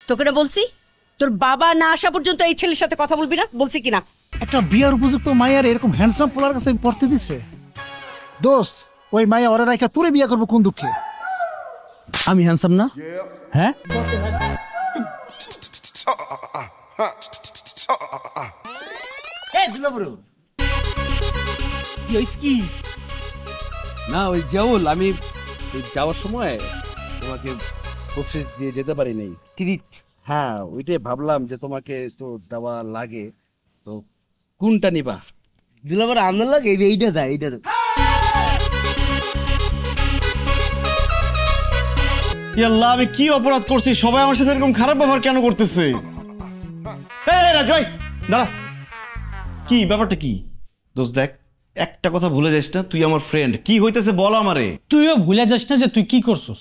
তোকে না বলছি তোর বাবা না আসা পর্যন্ত এই ছেলের সাথে কথা বলবি না, বলছি কিনা? একটা বিয়ার উপযুক্ত মাইয়ার এরকম হ্যান্ডসাম পোলার কাছে পড়তে দিছে। দোস্ত ওই মাইয়া ওরা রাইখা তোরে বিয়া করবো কোন দুঃখে? আমি হ্যান্ডসাম না? হ্যাঁ না ওই জাউল আমি যাওয়ার সময় তোমাকে বকশিশ দিয়ে যেতে পারি নাই। ট্রিট, হ্যাঁ ওইটাই ভাবলাম যে তোমাকে তো দেওয়া লাগে, তো কোনটা নিবা? দুলাবার আমার লাগে এইটা দেয়, এইটা আল্লাহ আমি কি অপরাধ করছি? সবাই আমার সাথে এরকম খারাপ ব্যবহার কেন করতেছে? রাজয় দাঁড়া, কি ব্যাপারটা কি? দোস্ত দেখ, একটা কথা ভুলে যাস না, তুই আমার ফ্রেন্ড। কি হইতেছে বল আমারে। তুইও ভুলে যাস না যে তুই কি করছিস।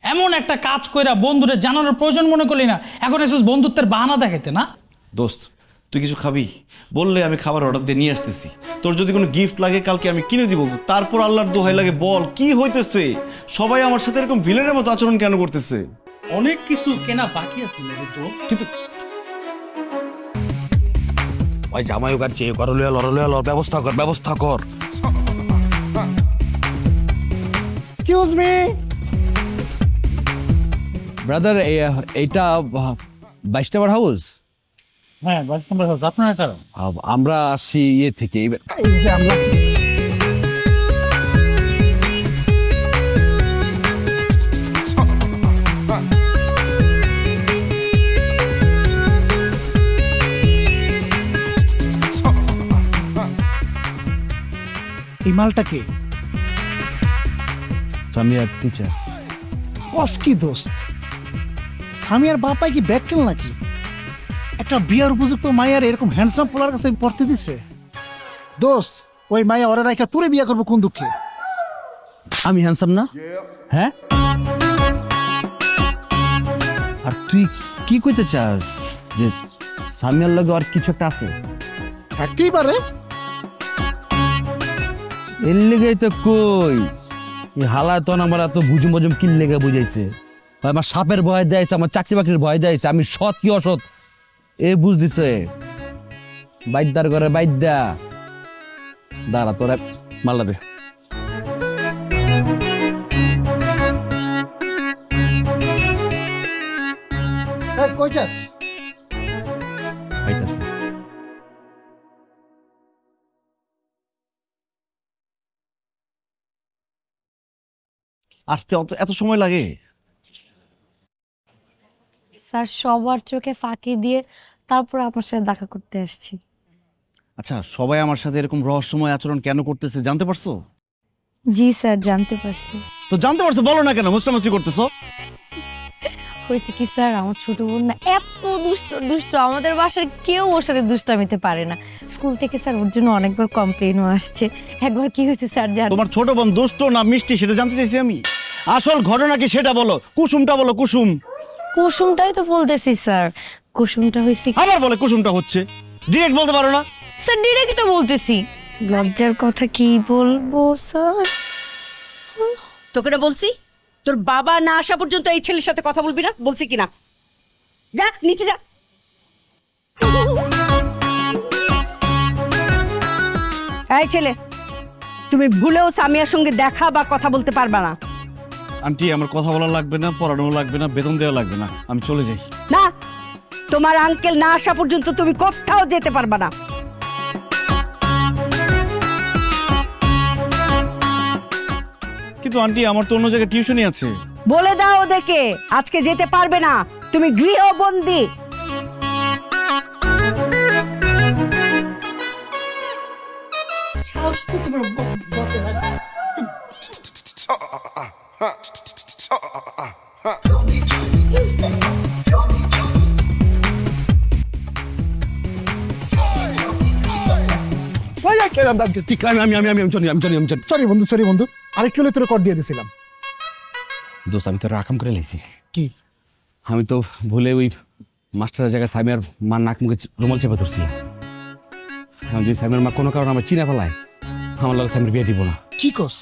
এমন একটা কাজ কইরা বন্ধুরে জানানোর প্রয়োজন মনে করলি না, এখন এসেছিস বন্ধুত্বের বাহানা দেখাইতে না? দোস্ত তুই কিছু খাবি বললে আমি খাবার অর্ডার দিয়ে নিয়ে আসতেছি। তোর যদি কোনো গিফট লাগে কালকে আমি কিনে দিব। তারপর আল্লাহর দোহাই লাগে বল কি হইতেছে? সবাই আমার সাথে এরকম ভিলেনের মতো আচরণ কেন করতেছে? অনেক কিছু কেনা বাকি আছে কিন্তু ওই জামাই ওকার চেয়ে কর, লড় ব্যবস্থা কর। এক্সকিউজ মি ব্রাদার, এইটা 22 নম্বর হাউস? হ্যাঁ 22 নম্বর হাউস। আপনার কারণ আমরা আসি ইয়ে থেকে। এই মালটা কে? সামিয়ার টিচার। বস কি দোস্ত, সামিয়ার বাপাই কি ব্যাককেল নাকি? একটা বিয়ার উপযুক্ত মাইয়ার এরকম হ্যান্ডসাম পোলার কাছে পড়তে দিছে। দোস্ত ওই মাইয়া ওরা রাইখা তোরে বিয়া করবো কোন দুঃখে? আমি হ্যান্ডসাম না? হ্যাঁ আর তুই কি কইতে চাস যে সামিয়ার লগে আর কিছু একটা আছে? থাকতেই পারে। এর লেগেই তো কই এই হালায় তো আমার এত বুঝুম কি লেগে বুঝাইছে। আমার সাপের ভয় দেয়াইছে, আমার চাকরি বাকরির ভয় দেয়াইছে, আমি সৎ কি অসৎ এ বুঝ দিছে। বাইদার ঘরে বাইদা দাঁড়া তোরা মাল্লা দে। কই যাস? বাইতাছে। আসতে এত সময় লাগে? স্যার সবার চোখে ফাঁকি দিয়ে তারপর আপনার সাথে দেখা করতে আসছি। আচ্ছা সবাই আমার সাথে এরকম রহস্যময় আচরণ কেন করতেছে জানতে পারছো? জি স্যার জানতে পারছি। তো জানতে পারছো বলো না কেন মুস্তামাস্তি করতেছো? হয়েছে কি স্যার, আমার ছোট বোন না এত দুষ্ট, আমাদের বাসার কেউ ওর সাথে দুষ্টামিতে পারে না। স্কুল থেকে স্যার ওর জন্য অনেকবার কমপ্লেনও আসছে। একবার কি হয়েছে স্যার জানেন? তোমার ছোট বোন দুষ্ট না মিষ্টি সেটা জানতে চাইছি আমি। আসল ঘটনা কি সেটা বলো। কুসুমটা বলো। কুসুমটাই তো বলতেছি স্যার। কুসুমটা হয়েছে। আবার বলে কুসুমটা হচ্ছে, ডিরেক্ট বলতে পারো না? স্যার ডিরেক্ট তো বলতেছি। লজ্জার কথা কি বলবো স্যার? তোকে না বলছি তোর বাবা না আসা পর্যন্ত এই ছেলের সাথে কথা বলবি না, বলছি কিনা? যা নিচে যা। এই ছেলে, তুমি ভুলেও সামিয়ার সঙ্গে দেখা বা কথা বলতে পারবা না। আন্টি আমার কথা বলা লাগবে না, পড়ানো লাগবে না, বেতন দেওয়া লাগবে না, আমি চলে যাই। না, তোমার আঙ্কেল না আসা পর্যন্ত তুমি কোথাও যেতে পারবা না। কিন্তু আন্টি আমার তো অন্য জায়গায় টিউশনই আছে। বলে দাও ওদেরকে আজকে যেতে পারবে না, তুমি গৃহবন্দী। সরি বন্ধু, আরেকটু হলে তোর কর দিয়ে দিছিলাম। দোস্ত আমি তো রাকাম করে লাইছি। কি? আমি তো ভুলে ওই মাস্টারের জায়গায় সামিয়ার মার নাক মুখে রুমাল চেপে ধরছিলাম। আমি যদি সামিয়ার মা কোনো কারণে আমার চিনা ফেলায় আমার লগে সামিয়ার বিয়ে দিব না। কি কস?